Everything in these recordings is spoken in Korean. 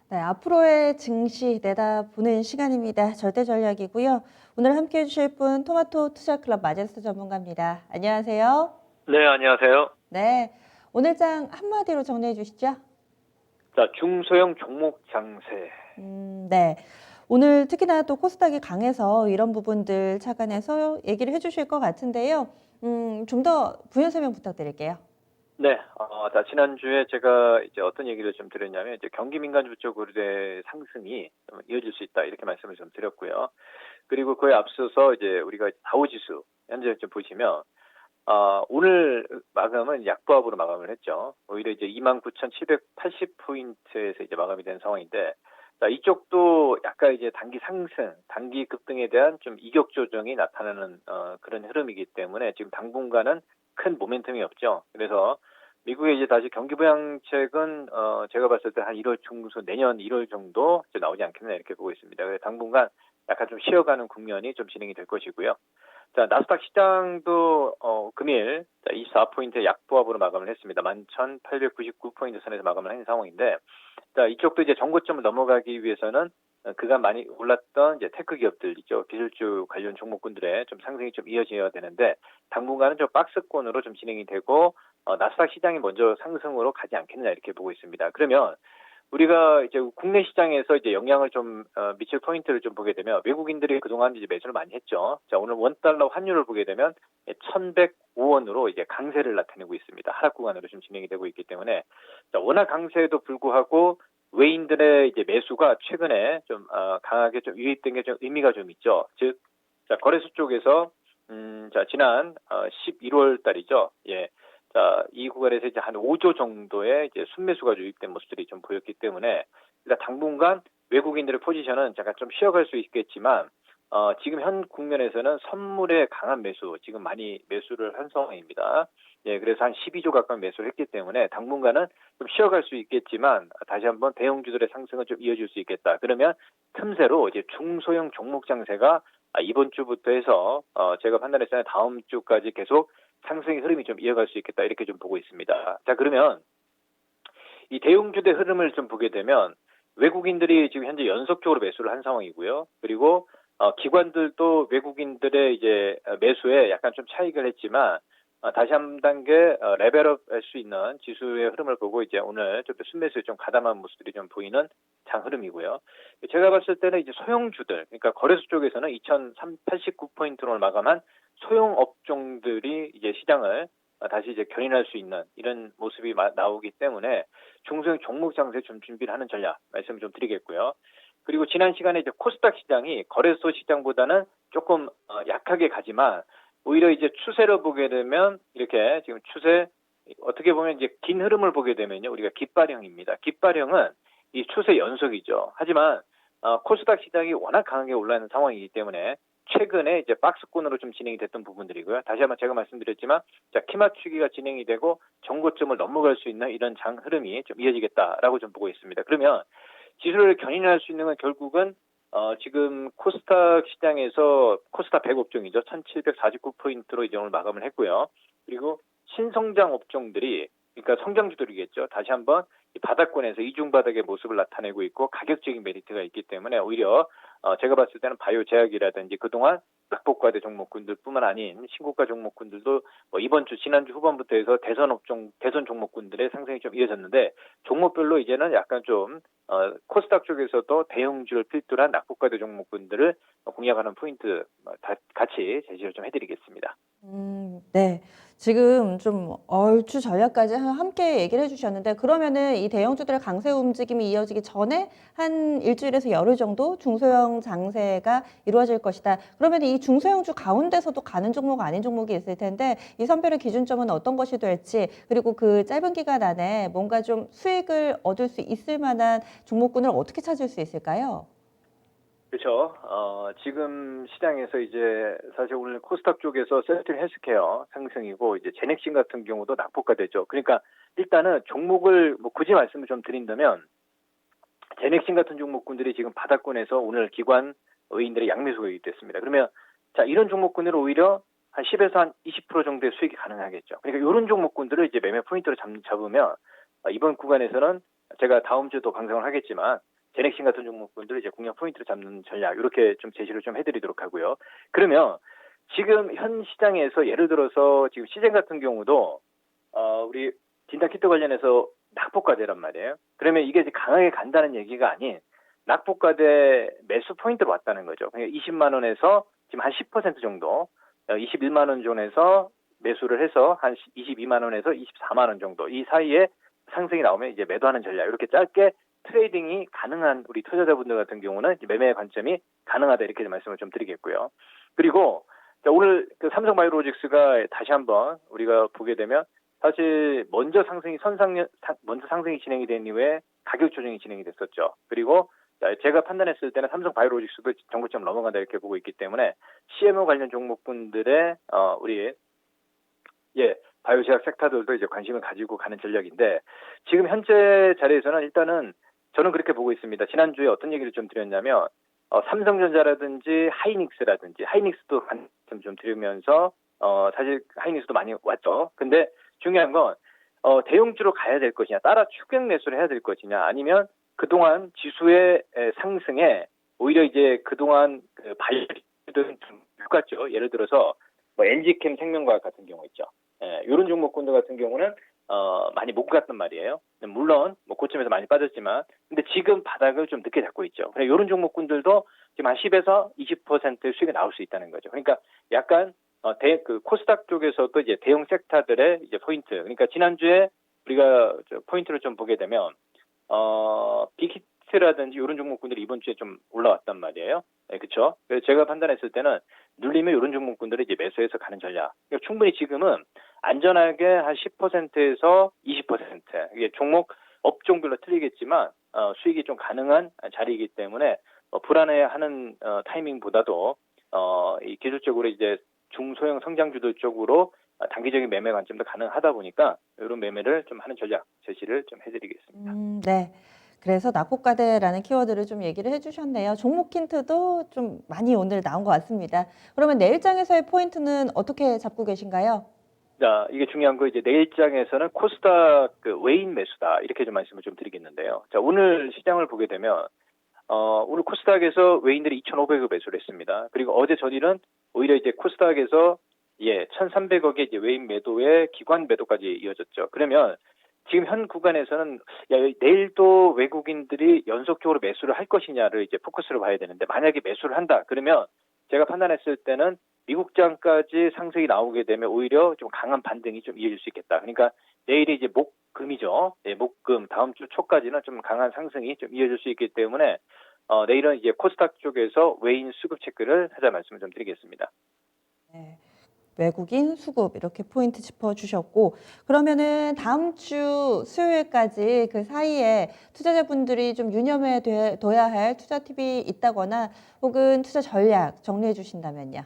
네, 앞으로의 증시 내다보는 시간입니다. 절대 전략이고요. 오늘 함께 해주실 분 토마토 투자클럽 마제스터 전문가입니다. 안녕하세요. 네, 안녕하세요. 네, 오늘 장 한마디로 정리해 주시죠. 자, 중소형 종목 장세. 네. 오늘 특히나 또 코스닥이 강해서 이런 부분들 착안해서 얘기를 해주실 것 같은데요. 좀 더 부연 설명 부탁드릴게요. 네, 자, 지난주에 제가 이제 어떤 얘기를 좀 드렸냐면, 이제 경기 민감주 쪽 의뢰 상승이 좀 이어질 수 있다, 이렇게 말씀을 좀 드렸고요. 그리고 그에 앞서서 이제 우리가 다우지수, 현재 좀 보시면, 오늘 마감은 약보합으로 마감을 했죠. 오히려 이제 29,780포인트에서 이제 마감이 된 상황인데, 자, 이쪽도 약간 이제 단기 상승, 단기 급등에 대한 좀 이격 조정이 나타나는 그런 흐름이기 때문에 지금 당분간은 큰 모멘텀이 없죠. 그래서 미국의 이제 다시 경기 부양책은 제가 봤을 때 한 1월 중순, 내년 1월 정도 이제 나오지 않겠나 이렇게 보고 있습니다. 그래서 당분간 약간 좀 쉬어가는 국면이 좀 진행이 될 것이고요. 자, 나스닥 시장도 금일 24포인트 약보합으로 마감을 했습니다. 11,899포인트 선에서 마감을 한 상황인데, 자, 이쪽도 이제 정고점을 넘어가기 위해서는 그간 많이 올랐던 이제 테크 기업들 있죠. 기술주 관련 종목군들의 좀 상승이 좀 이어져야 되는데, 당분간은 좀 박스권으로 좀 진행이 되고, 나스닥 시장이 먼저 상승으로 가지 않겠느냐 이렇게 보고 있습니다. 그러면 우리가 이제 국내 시장에서 이제 영향을 좀 미칠 포인트를 좀 보게 되면, 외국인들이 그동안 이제 매수를 많이 했죠. 자, 오늘 원달러 환율을 보게 되면 1,105원으로 이제 강세를 나타내고 있습니다. 하락 구간으로 좀 진행이 되고 있기 때문에, 자, 워낙 강세에도 불구하고 외인들의 이제 매수가 최근에 좀 강하게 좀 유입된 게 좀 의미가 좀 있죠. 즉, 자, 거래소 쪽에서 자, 지난 11월 달이죠. 예. 자, 이 구간에서 이제 한 5조 정도의 이제 순매수가 유입된 모습들이 좀 보였기 때문에, 일단 당분간 외국인들의 포지션은 잠깐 좀 쉬어갈 수 있겠지만, 지금 현 국면에서는 선물의 강한 매수, 지금 많이 매수를 한 상황입니다. 예, 그래서 한 12조 가까운 매수를 했기 때문에 당분간은 좀 쉬어갈 수 있겠지만, 다시 한번 대형주들의 상승은 좀 이어질 수 있겠다. 그러면 틈새로 이제 중소형 종목 장세가 이번 주부터 해서 제가 판단했을 때 다음 주까지 계속 상승의 흐름이 좀 이어갈 수 있겠다 이렇게 좀 보고 있습니다. 자, 그러면 이 대형주의 흐름을 좀 보게 되면 외국인들이 지금 현재 연속적으로 매수를 한 상황이고요. 그리고 기관들도 외국인들의 이제 매수에 약간 좀 차익을 했지만 다시 한 단계 레벨업 할 수 있는 지수의 흐름을 보고 이제 오늘 좀 순매수에 좀 가담한 모습들이 좀 보이는 장 흐름이고요. 제가 봤을 때는 이제 소형주들, 그러니까 거래소 쪽에서는 2,389포인트로 마감한 소형 업종들이 이제 시장을 다시 이제 견인할 수 있는 이런 모습이 나오기 때문에 중소형 종목 장세 좀 준비를 하는 전략 말씀을 좀 드리겠고요. 그리고 지난 시간에 이제 코스닥 시장이 거래소 시장보다는 조금 약하게 가지만 오히려 이제 추세를 보게 되면 이렇게 지금 추세 어떻게 보면 이제 긴 흐름을 보게 되면요, 우리가 깃발형입니다. 깃발형은 이 추세 연속이죠. 하지만 코스닥 시장이 워낙 강하게 올라가는 상황이기 때문에 최근에 이제 박스권으로 좀 진행이 됐던 부분들이고요. 다시 한번 제가 말씀드렸지만, 자, 키 맞추기가 진행이 되고 정고점을 넘어갈 수 있는 이런 장 흐름이 좀 이어지겠다라고 좀 보고 있습니다. 그러면 지수를 견인할 수 있는 건 결국은 지금 코스닥 시장에서 코스닥 100 업종이죠. 1,749포인트로 이제 오늘 마감을 했고요. 그리고 신성장 업종들이, 그러니까 성장주들이겠죠. 다시 한번 이 바닥권에서 이중 바닥의 모습을 나타내고 있고 가격적인 메리트가 있기 때문에 오히려 제가 봤을 때는 바이오 제약이라든지 그동안 낙폭과대 종목군들뿐만 아닌 신고가 종목군들도 뭐 이번 주 지난주 후반부터 해서 대선 종목군들의 상승이 좀 이어졌는데, 종목별로 이제는 약간 좀 코스닥 쪽에서도 대형주를 필두로 한 낙폭과대 종목군들을 공략하는 포인트 같이 제시를 좀 해드리겠습니다. 네. 지금 좀 얼추 전략까지 함께 얘기를 해주셨는데, 그러면은 이 대형주들의 강세 움직임이 이어지기 전에 한 일주일에서 열흘 정도 중소형 장세가 이루어질 것이다. 그러면 이 중소형주 가운데서도 가는 종목 아닌 종목이 있을 텐데, 이 선별의 기준점은 어떤 것이 될지, 그리고 그 짧은 기간 안에 뭔가 좀 수익을 얻을 수 있을 만한 종목군을 어떻게 찾을 수 있을까요? 그렇죠. 지금 시장에서 이제 사실 오늘 코스닥 쪽에서 셀트리 헬스케어 상승이고, 이제 제넥신 같은 경우도 낙폭가 되죠. 그러니까 일단은 종목을 뭐 굳이 말씀을 좀 드린다면, 제넥신 같은 종목군들이 지금 바닥권에서 오늘 기관 의인들의 양매수가 유입됐습니다. 그러면 자, 이런 종목군들은 오히려 한 10에서 한 20% 정도의 수익이 가능하겠죠. 그러니까 이런 종목군들을 이제 매매 포인트로 잡으면 이번 구간에서는 제가 다음 주도 방송을 하겠지만 제넥신 같은 종목군들을 이제 공략 포인트로 잡는 전략 이렇게 좀 제시를 좀 해드리도록 하고요. 그러면 지금 현 시장에서 예를 들어서 지금 시젠 같은 경우도 우리 진단키트 관련해서 낙폭과대란 말이에요. 그러면 이게 이제 강하게 간다는 얘기가 아닌 낙폭과대 매수 포인트로 왔다는 거죠. 그러니까 20만 원에서 지금 한 10% 정도, 21만 원 존에서 매수를 해서 한 22만 원에서 24만 원 정도 이 사이에 상승이 나오면 이제 매도하는 전략 이렇게 짧게 트레이딩이 가능한 우리 투자자분들 같은 경우는 매매 관점이 가능하다 이렇게 말씀을 좀 드리겠고요. 그리고 오늘 그 삼성바이오로직스가 다시 한번 우리가 보게 되면 사실 먼저 상승이 진행이 된 이후에 가격 조정이 진행이 됐었죠. 그리고 제가 판단했을 때는 삼성바이오로직스도 정고점 넘어간다 이렇게 보고 있기 때문에 CMO 관련 종목군들의 우리 바이오제약 섹터들도 이제 관심을 가지고 가는 전략인데 지금 현재 자리에서는 일단은 저는 그렇게 보고 있습니다. 지난주에 어떤 얘기를 좀 드렸냐면 삼성전자라든지 하이닉스도 관심 좀 드리면서 사실 하이닉스도 많이 왔죠. 근데 중요한 건 대형주로 가야 될 것이냐, 따라 추격 매수를 해야 될 것이냐, 아니면 그동안 지수의 상승에 오히려 이제 그동안 그 바이오들은 좀 똑같죠. 예를 들어서 뭐 NG캠 생명과학 같은 경우 있죠. 이런 종목군들 같은 경우는 많이 못 갔단 말이에요. 물론 뭐 고점에서 많이 빠졌지만 근데 지금 바닥을 좀 늦게 잡고 있죠. 그래 이런 종목군들도 지금 한 10에서 20% 수익이 나올 수 있다는 거죠. 그러니까 약간 그 코스닥 쪽에서도 이제 대형 섹터들의 이제 포인트. 그러니까 지난주에 우리가 포인트를 좀 보게 되면 빅히트라든지 이런 종목군들이 이번 주에 좀 올라왔단 말이에요. 네, 그렇죠. 그래서 제가 판단했을 때는 눌리면 이런 종목군들을 이제 매수해서 가는 전략. 그러니까 충분히 지금은 안전하게 한 10%에서 20% 이게 종목 업종별로 틀리겠지만 수익이 좀 가능한 자리이기 때문에 불안해하는 타이밍보다도 이 기술적으로 이제 중소형 성장주들 쪽으로 단기적인 매매 관점도 가능하다 보니까 이런 매매를 좀 하는 전략 제시를 좀 해드리겠습니다. 네. 그래서 낙폭과대라는 키워드를 좀 얘기를 해주셨네요. 종목 힌트도 좀 많이 오늘 나온 것 같습니다. 그러면 내일장에서의 포인트는 어떻게 잡고 계신가요? 자, 이게 중요한 거 이제 내일장에서는 코스닥 그 외인 매수다 이렇게 좀 말씀을 좀 드리겠는데요. 자, 오늘 시장을 보게 되면 오늘 코스닥에서 외인들이 2,500억 매수를 했습니다. 그리고 어제 전일은 오히려 이제 코스닥에서 1,300억의 이제 외인 매도에 기관 매도까지 이어졌죠. 그러면 지금 현 구간에서는 내일도 외국인들이 연속적으로 매수를 할 것이냐를 이제 포커스를 봐야 되는데 만약에 매수를 한다 그러면 제가 판단했을 때는 미국장까지 상승이 나오게 되면 오히려 좀 강한 반등이 좀 이어질 수 있겠다. 그러니까 내일이 이제 목금이죠. 목금 다음 주 초까지는 좀 강한 상승이 좀 이어질 수 있기 때문에 내일은 이제 코스닥 쪽에서 외인 수급 체크를 하자 말씀을 좀 드리겠습니다. 네. 외국인 수급 이렇게 포인트 짚어주셨고 그러면은 다음 주 수요일까지 그 사이에 투자자분들이 좀 유념해 둬야 할 투자 팁이 있다거나 혹은 투자 전략 정리해 주신다면요.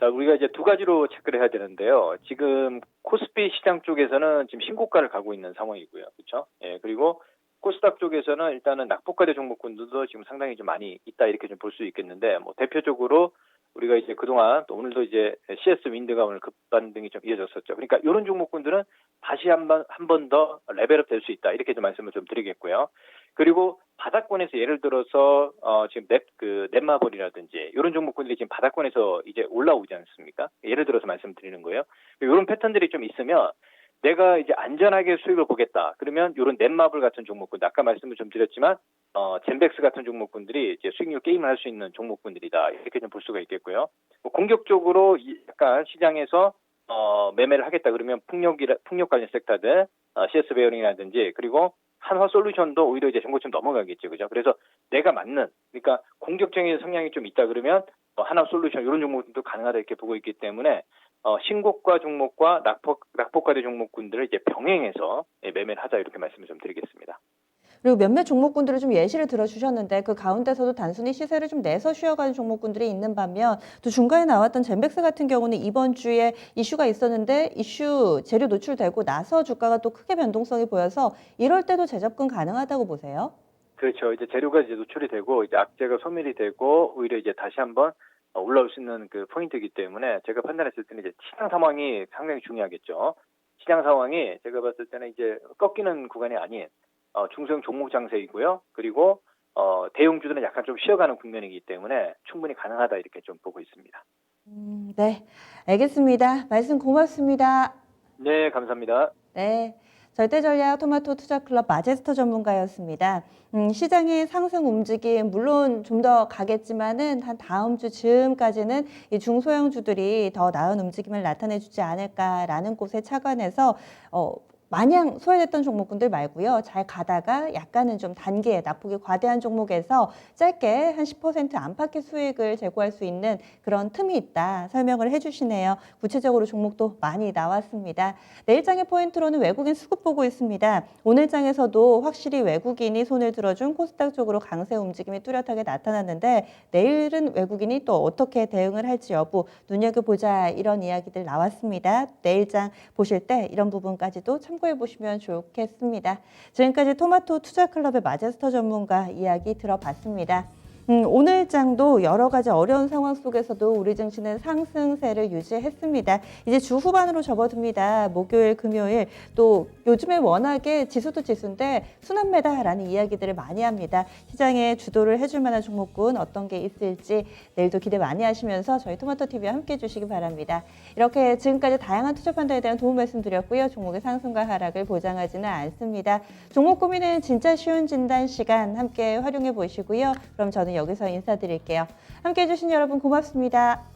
자, 우리가 이제 두 가지로 체크를 해야 되는데요. 지금 코스피 시장 쪽에서는 지금 신고가를 가고 있는 상황이고요. 그렇죠? 그리고 코스닥 쪽에서는 일단은 낙폭과대 종목군들도 지금 상당히 좀 많이 있다 이렇게 좀 볼 수 있겠는데 뭐 대표적으로 우리가 이제 그동안 또 오늘도 이제 CS 윈드가 오늘 급반등이 좀 이어졌었죠. 그러니까 이런 종목군들은 다시 한 번 더 레벨업 될 수 있다 이렇게 좀 말씀을 좀 드리겠고요. 그리고 바닥권에서 예를 들어서 지금 넷마블이라든지 이런 종목군들이 지금 바닥권에서 이제 올라오지 않습니까? 예를 들어서 말씀드리는 거예요. 이런 패턴들이 좀 있으면 내가 이제 안전하게 수익을 보겠다. 그러면 이런 넷마블 같은 종목군, 아까 말씀을 좀 드렸지만 젠백스 같은 종목군들이 이제 수익률 게임을 할 수 있는 종목군들이다. 이렇게 좀 볼 수가 있겠고요. 공격적으로 약간 시장에서 매매를 하겠다. 그러면 풍력 관련 섹터들, CS 베어링이라든지 그리고 한화솔루션도 오히려 이제 정고점 넘어가겠죠, 그죠? 그래서 내가 맞는, 그러니까 공격적인 성향이 좀 있다 그러면 한화솔루션 이런 종목도 가능하다 이렇게 보고 있기 때문에 신고가 종목과 낙폭과대 종목군들을 이제 병행해서 매매를 하자 이렇게 말씀을 좀 드리겠습니다. 그리고 몇몇 종목군들을 좀 예시를 들어주셨는데 그 가운데서도 단순히 시세를 좀 내서 쉬어가는 종목군들이 있는 반면 또 중간에 나왔던 젠백스 같은 경우는 이번 주에 이슈가 있었는데 이슈 재료 노출되고 나서 주가가 또 크게 변동성이 보여서 이럴 때도 재접근 가능하다고 보세요? 그렇죠. 이제 재료가 이제 노출이 되고 이제 악재가 소멸이 되고 오히려 이제 다시 한번 올라올 수 있는 그 포인트이기 때문에 제가 판단했을 때는 이제 시장 상황이 상당히 중요하겠죠. 시장 상황이 제가 봤을 때는 이제 꺾이는 구간이 아닌 중소형 종목 장세이고요. 그리고 대형주들은 약간 좀 쉬어가는 국면이기 때문에 충분히 가능하다 이렇게 좀 보고 있습니다. 네, 알겠습니다. 말씀 고맙습니다. 네, 감사합니다. 네. 절대전략 토마토 투자클럽 마제스터 전문가였습니다. 시장의 상승 움직임 물론 좀 더 가겠지만은 한 다음 주 즈음까지는 이 중소형주들이 더 나은 움직임을 나타내주지 않을까라는 곳에 착안해서 마냥 소외됐던 종목군들 말고요. 잘 가다가 약간은 좀 단기에 낙폭이 과대한 종목에서 짧게 한 10% 안팎의 수익을 제고할 수 있는 그런 틈이 있다 설명을 해주시네요. 구체적으로 종목도 많이 나왔습니다. 내일장의 포인트로는 외국인 수급 보고 있습니다. 오늘장에서도 확실히 외국인이 손을 들어준 코스닥 쪽으로 강세 움직임이 뚜렷하게 나타났는데 내일은 외국인이 또 어떻게 대응을 할지 여부 눈여겨보자 이런 이야기들 나왔습니다. 내일장 보실 때 이런 부분까지도 참고해 보시면 좋겠습니다. 지금까지 토마토 투자클럽의 마제스터 전문가 이야기 들어봤습니다. 오늘 장도 여러 가지 어려운 상황 속에서도 우리 증시는 상승세를 유지했습니다. 이제 주 후반으로 접어듭니다. 목요일, 금요일 또 요즘에 워낙에 지수도 지수인데 순환매다라는 이야기들을 많이 합니다. 시장에 주도를 해줄 만한 종목군 어떤 게 있을지 내일도 기대 많이 하시면서 저희 토마토TV와 함께 해주시기 바랍니다. 이렇게 지금까지 다양한 투자 판단에 대한 도움 말씀드렸고요. 종목의 상승과 하락을 보장하지는 않습니다. 종목 고민은 진짜 쉬운 진단 시간 함께 활용해 보시고요. 그럼 저는 여기서 인사드릴게요. 함께 해주신 여러분 고맙습니다.